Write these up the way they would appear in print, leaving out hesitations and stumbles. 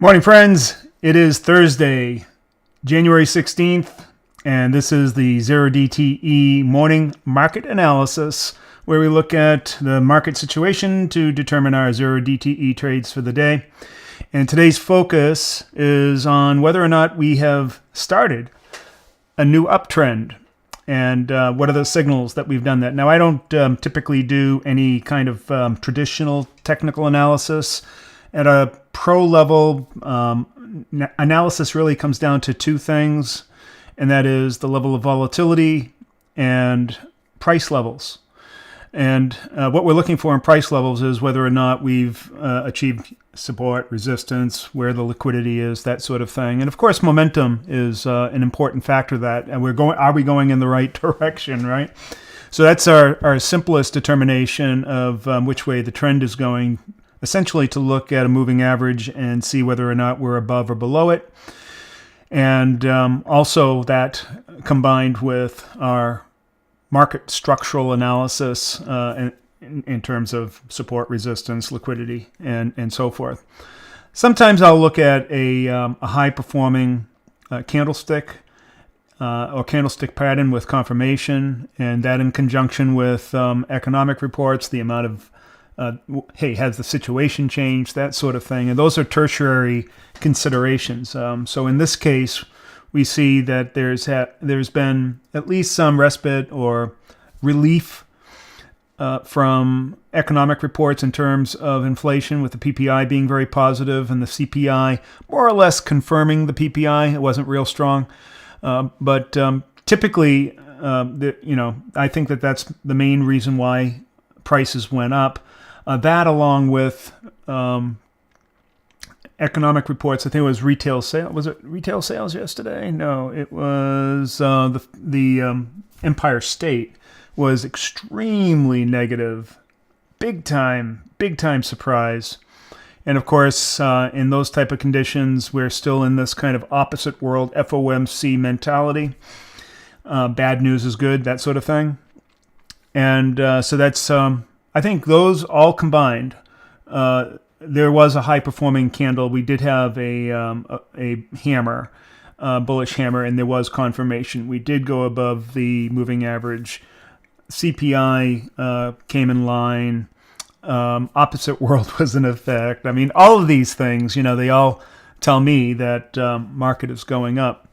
Morning, friends. It is Thursday, January 16th, and this is the 0DTE morning market analysis, where we look at the market situation to determine our 0DTE trades for the day. And today's focus is on whether or not we have started a new uptrend and what are the signals that we've done that. Now, I don't typically do any kind of traditional technical analysis. At a pro level, analysis really comes down to two things, and that is the level of volatility and price levels. And what we're looking for in price levels is whether or not we've achieved support, resistance, where the liquidity is, that sort of thing. And of course, momentum is an important factor of that. And are we going in the right direction, right? So that's our simplest determination of which way the trend is going. Essentially to look at a moving average and see whether or not we're above or below it. And also that combined with our market structural analysis in terms of support, resistance, liquidity, and so forth. Sometimes I'll look at a high-performing candlestick or candlestick pattern with confirmation, and that in conjunction with economic reports, the amount of hey, has the situation changed, that sort of thing. And those are tertiary considerations. So in this case, we see that there's been at least some respite or relief from economic reports in terms of inflation, with the PPI being very positive and the CPI more or less confirming the PPI. It wasn't real strong. But typically, I think that that's the main reason why prices went up. That along with economic reports. I think it was retail sales. Was it retail sales yesterday? No, it was the Empire State was extremely negative. Big time surprise. And of course, in those type of conditions, we're still in this kind of opposite world FOMC mentality. Bad news is good, that sort of thing. And so that's... I think those all combined, there was a high-performing candle. We did have a hammer, bullish hammer, and there was confirmation. We did go above the moving average. CPI came in line. Opposite world was in effect. I mean, all of these things, they all tell me that market is going up.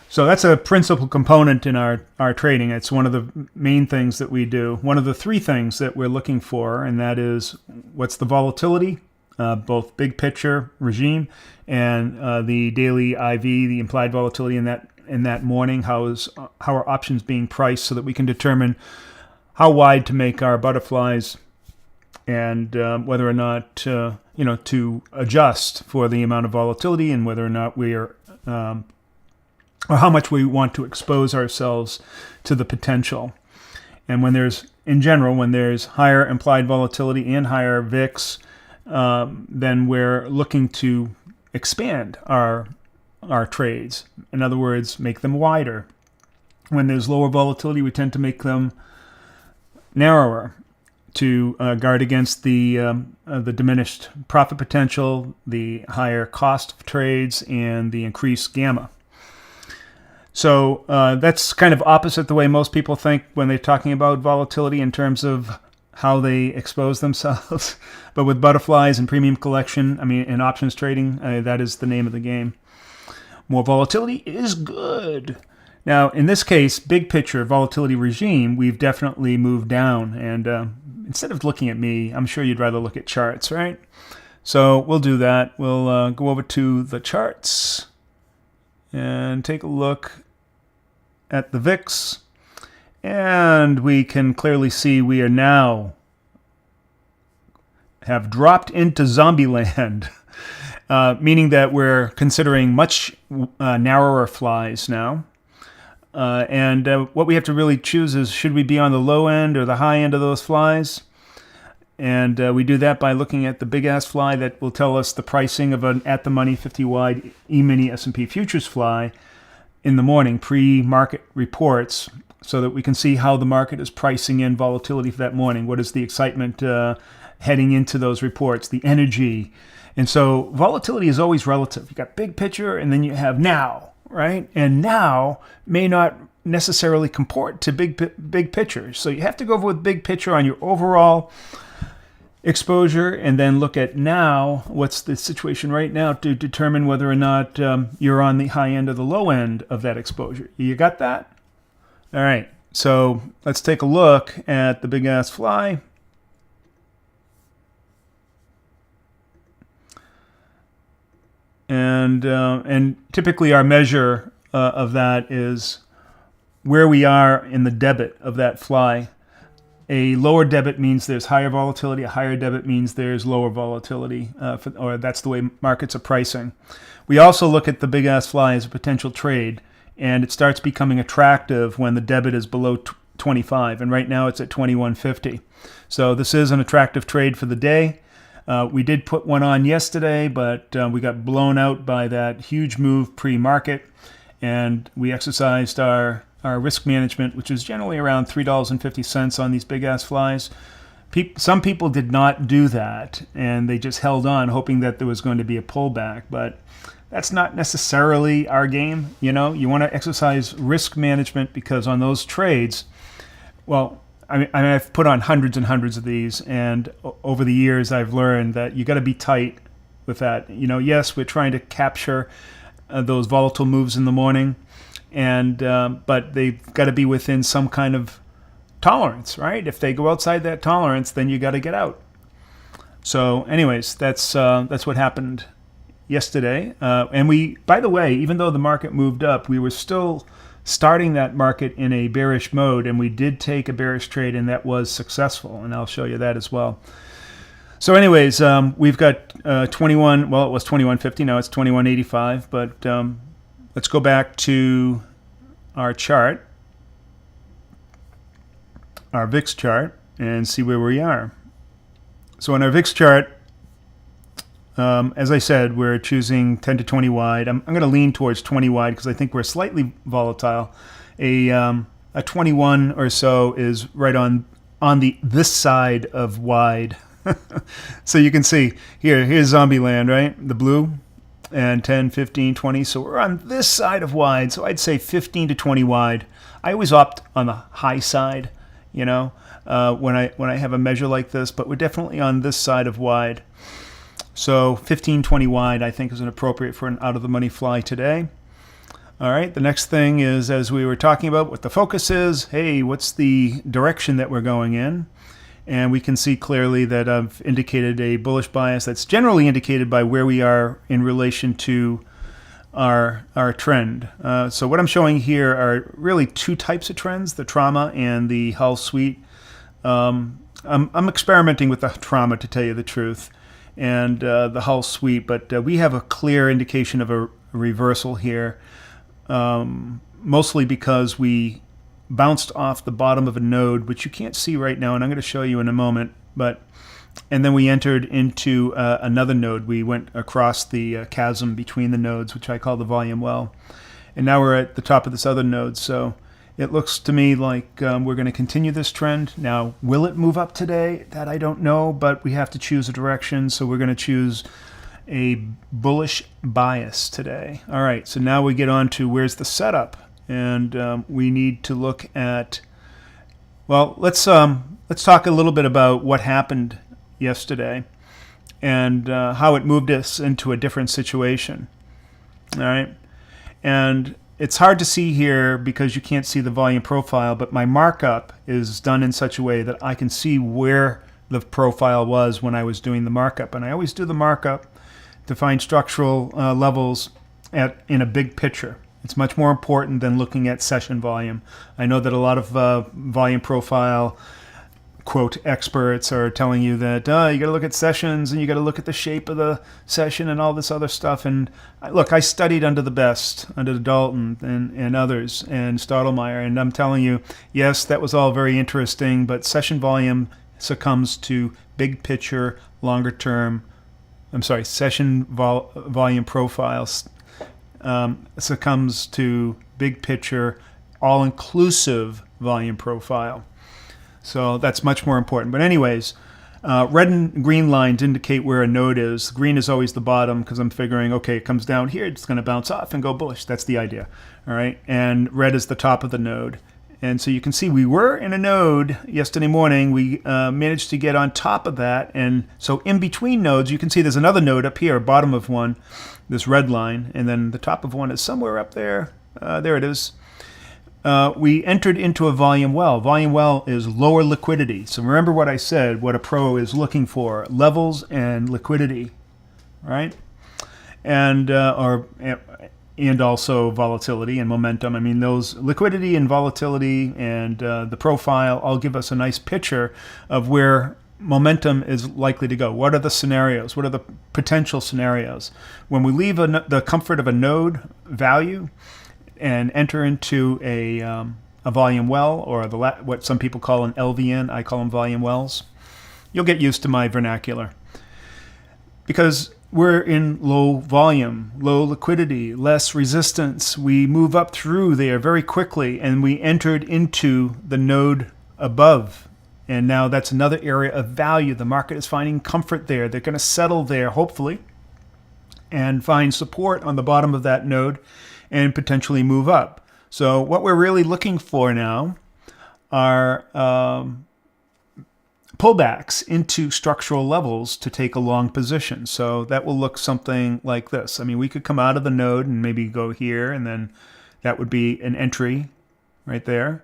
So that's a principal component in our trading. It's one of the main things that we do. One of the three things that we're looking for, and that is what's the volatility, both big picture regime and the daily IV, the implied volatility in that morning. How are options being priced so that we can determine how wide to make our butterflies and whether or not to adjust for the amount of volatility and whether or not we are or how much we want to expose ourselves to the potential. And when there's higher implied volatility and higher VIX, then we're looking to expand our trades. In other words, make them wider. When there's lower volatility, we tend to make them narrower to guard against the diminished profit potential, the higher cost of trades, and the increased gamma. So that's kind of opposite the way most people think when they're talking about volatility in terms of how they expose themselves. But with butterflies and premium collection, in options trading, that is the name of the game. More volatility is good. Now, in this case, big picture volatility regime, we've definitely moved down. And instead of looking at me, I'm sure you'd rather look at charts, right? So we'll do that. We'll go over to the charts and take a look at the VIX, and we can clearly see we are now have dropped into zombie land, meaning that we're considering much narrower flies now. And what we have to really choose is, should we be on the low end or the high end of those flies? And we do that by looking at the big-ass fly that will tell us the pricing of an at-the-money 50-wide E-mini S&P futures fly in the morning, pre-market reports, so that we can see how the market is pricing in volatility for that morning. What is the excitement heading into those reports, the energy. And so volatility is always relative. You got big picture and then you have now, right? And now may not necessarily comport to big picture. So you have to go with big picture on your overall exposure and then look at now, what's the situation right now to determine whether or not you're on the high end or the low end of that exposure. You got that? All right. So let's take a look at the big ass fly. And typically our measure of that is where we are in the debit of that fly. A lower debit means there's higher volatility. A higher debit means there's lower volatility, or that's the way markets are pricing. We also look at the big ass fly as a potential trade, and it starts becoming attractive when the debit is below 25, and right now it's at 21.50. So this is an attractive trade for the day. We did put one on yesterday, but we got blown out by that huge move pre-market, and we exercised our risk management, which is generally around $3.50 on these big-ass flies. Some people did not do that, and they just held on, hoping that there was going to be a pullback, but that's not necessarily our game. You know, you want to exercise risk management because on those trades, well, I've put on hundreds and hundreds of these, and over the years I've learned that you got to be tight with that. You know, yes, we're trying to capture those volatile moves in the morning, and but they've got to be within some kind of tolerance, right? If they go outside that tolerance, then you got to get out. So, anyways, that's what happened yesterday. And we, by the way, even though the market moved up, we were still starting that market in a bearish mode, and we did take a bearish trade, and that was successful, and I'll show you that as well. So anyways, we've got 21, well, it was 21.50, now it's 21.85, but let's go back to our chart, our VIX chart, and see where we are. So on our VIX chart, as I said, we're choosing 10 to 20 wide. I'm going to lean towards 20 wide because I think we're slightly volatile. A 21 or so is right on this side of wide. So you can see here's zombie land, right? The blue, and 10, 15, 20. So we're on this side of wide. So I'd say 15 to 20 wide. I always opt on the high side, you know, when I have a measure like this, but we're definitely on this side of wide. So 15, 20 wide, I think, is appropriate for an out-of-the-money fly today. All right, the next thing is, as we were talking about, what the focus is. Hey, what's the direction that we're going in? And we can see clearly that I've indicated a bullish bias that's generally indicated by where we are in relation to our trend. So what I'm showing here are really two types of trends, the trauma and the Hull Sweet. I'm experimenting with the trauma, to tell you the truth, and the Hull Sweep, but we have a clear indication of a reversal here, mostly because we bounced off the bottom of a node, which you can't see right now, and I'm going to show you in a moment, and then we entered into another node. We went across the chasm between the nodes, which I call the volume well, and now we're at the top of this other node. So it looks to me like we're going to continue this trend. Now, will it move up today? That I don't know, but we have to choose a direction, so we're going to choose a bullish bias today. All right, so now we get on to where's the setup, and we need to look at, well, let's talk a little bit about what happened yesterday and how it moved us into a different situation. All right, and it's hard to see here because you can't see the volume profile, but my markup is done in such a way that I can see where the profile was when I was doing the markup. And I always do the markup to find structural levels in a big picture. It's much more important than looking at session volume. I know that a lot of volume profile quote experts are telling you that you got to look at sessions and you got to look at the shape of the session and all this other stuff. And look, I studied under the best, under Dalton and others and Stottlemyre, and I'm telling you, yes, that was all very interesting, but session volume succumbs to big picture, longer term. I'm sorry, session volume profiles succumbs to big picture, all-inclusive volume profile. So that's much more important. But anyways, Red and green lines indicate where a node is. Green is always the bottom because I'm figuring, okay, it comes down here, it's going to bounce off and go bullish. That's the idea. All right. And red is the top of the node. And so you can see we were in a node yesterday morning. We managed to get on top of that. And so in between nodes, you can see there's another node up here, bottom of one, this red line. And then the top of one is somewhere up there. There it is. We entered into a volume well. Volume well is lower liquidity. So remember what I said, what a pro is looking for, levels and liquidity, right? And also volatility and momentum. I mean, those liquidity and volatility and the profile all give us a nice picture of where momentum is likely to go. What are the scenarios? What are the potential scenarios? When we leave the comfort of a node value and enter into a volume well, or what some people call an LVN, I call them volume wells, you'll get used to my vernacular. Because we're in low volume, low liquidity, less resistance. We move up through there very quickly, and we entered into the node above. And now that's another area of value. The market is finding comfort there. They're going to settle there, hopefully, and find support on the bottom of that node and potentially move up. So what we're really looking for now are pullbacks into structural levels to take a long position. So that will look something like this. I mean, we could come out of the node and maybe go here, and then that would be an entry right there.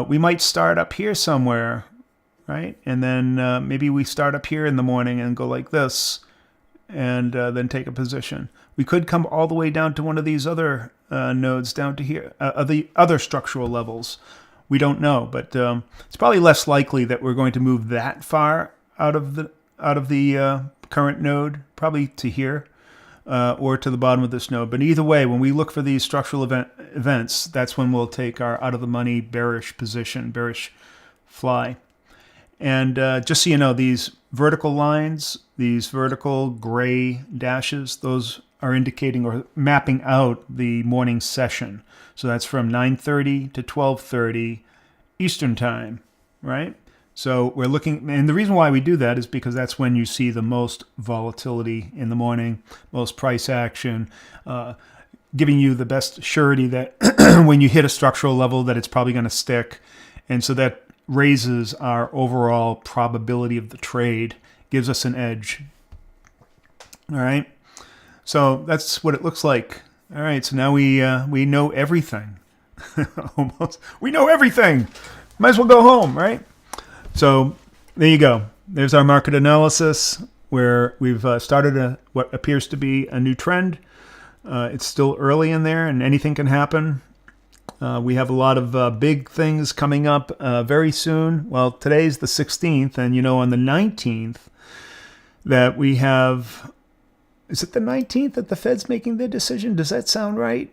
We might start up here somewhere, right? And then maybe we start up here in the morning and go like this, and then take a position. We could come all the way down to one of these other nodes down to here, the other structural levels. We don't know, but it's probably less likely that we're going to move that far out of the current node, probably to here or to the bottom of this node. But either way, when we look for these structural events, that's when we'll take our out of the money bearish position, bearish fly. And just so you know, these vertical lines, these vertical gray dashes, those are indicating or mapping out the morning session. So that's from 9:30 to 12:30 Eastern time, right? So we're looking, and the reason why we do that is because that's when you see the most volatility in the morning, most price action, giving you the best surety that when you hit a structural level that it's probably going to stick. And so that raises our overall probability of the trade, gives us an edge. All right. So that's what it looks like. All right, so now we know everything. Almost. We know everything. Might as well go home, right? So there you go. There's our market analysis where we've started what appears to be a new trend. It's still early in there, and anything can happen. We have a lot of big things coming up very soon. Well, today's the 16th, and on the 19th that we have... Is it the 19th that the Fed's making their decision? Does that sound right?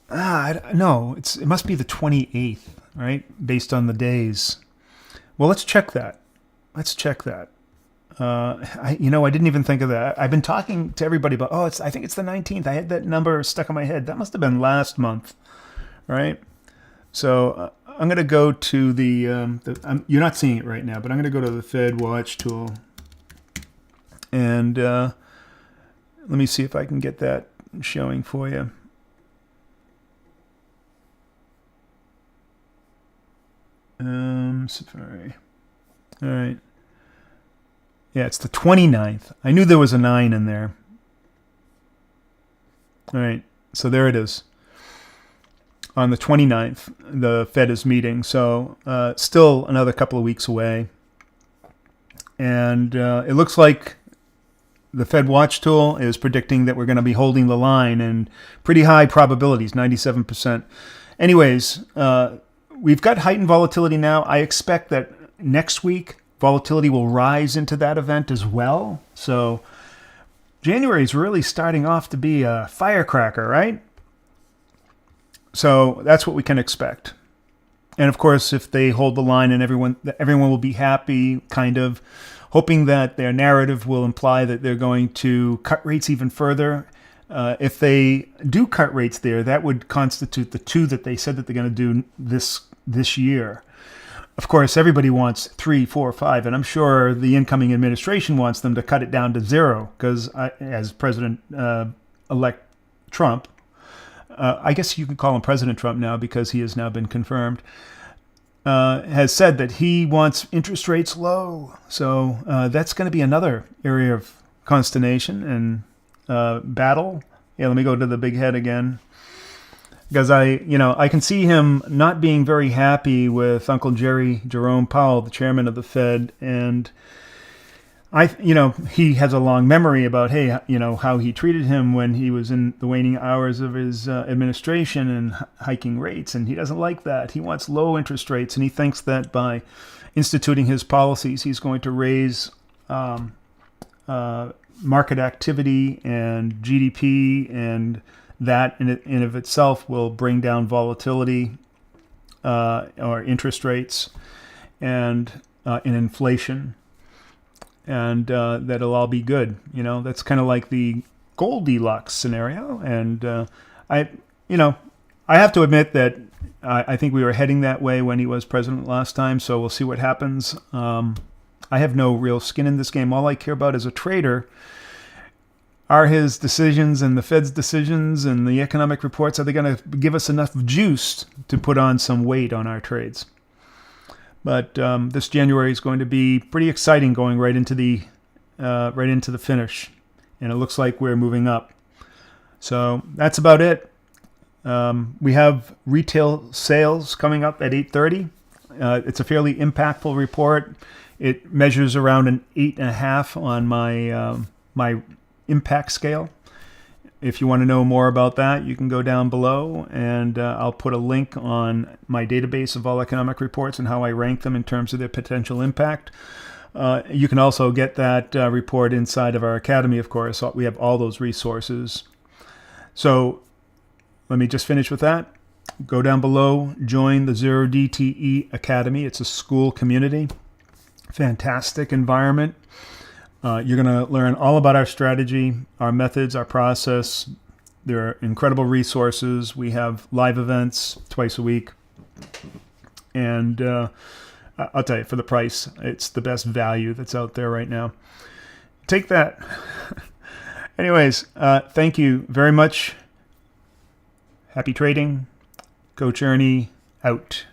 No, it must be the 28th, right? Based on the days. Well, let's check that. I didn't even think of that. I've been talking to everybody about, I think it's the 19th. I had that number stuck in my head. That must have been last month, right? So I'm going to go to you're not seeing it right now, but I'm going to go to the Fed Watch tool. And let me see if I can get that showing for you. Safari. All right. Yeah, it's the 29th. I knew there was a 9 in there. All right. So there it is. On the 29th, the Fed is meeting. So still another couple of weeks away. And it looks like the Fed Watch tool is predicting that we're going to be holding the line, and pretty high probabilities, 97%. Anyways, we've got heightened volatility now. I expect that next week volatility will rise into that event as well. So January is really starting off to be a firecracker, right? So that's what we can expect. And of course, if they hold the line and everyone will be happy, kind of hoping that their narrative will imply that they're going to cut rates even further. If they do cut rates there, that would constitute the 2 that they said that they're going to do this year. Of course, everybody wants 3, 4, 5, and I'm sure the incoming administration wants them to cut it down to 0 because, as President-elect Trump, I guess you could call him President Trump now because he has now been confirmed, has said that he wants interest rates low. So that's going to be another area of consternation and battle. Yeah, let me go to the big head again. Because I can see him not being very happy with Uncle Jerome Powell, the chairman of the Fed, and he has a long memory about, how he treated him when he was in the waning hours of his administration and hiking rates, and he doesn't like that. He wants low interest rates, and he thinks that by instituting his policies, he's going to raise market activity and GDP, and that in of itself will bring down volatility or interest rates and inflation. And that'll all be good. That's kind of like the Goldilocks scenario. And I have to admit that I think we were heading that way when he was president last time. So we'll see what happens. I have no real skin in this game. All I care about as a trader are his decisions and the Fed's decisions and the economic reports. Are they going to give us enough juice to put on some weight on our trades? But this January is going to be pretty exciting, going right into the finish, and it looks like we're moving up. So that's about it. We have retail sales coming up at 8:30. It's a fairly impactful report. It measures around an 8.5 on my impact scale. If you want to know more about that, you can go down below, and I'll put a link on my database of all economic reports and how I rank them in terms of their potential impact. You can also get that report inside of our academy, of course. We have all those resources. So let me just finish with that. Go down below, join the 0DTE Academy. It's a school community. Fantastic environment. You're going to learn all about our strategy, our methods, our process. There are incredible resources. We have live events twice a week. And I'll tell you, for the price, it's the best value that's out there right now. Take that. Anyways, thank you very much. Happy trading. Coach Ernie out.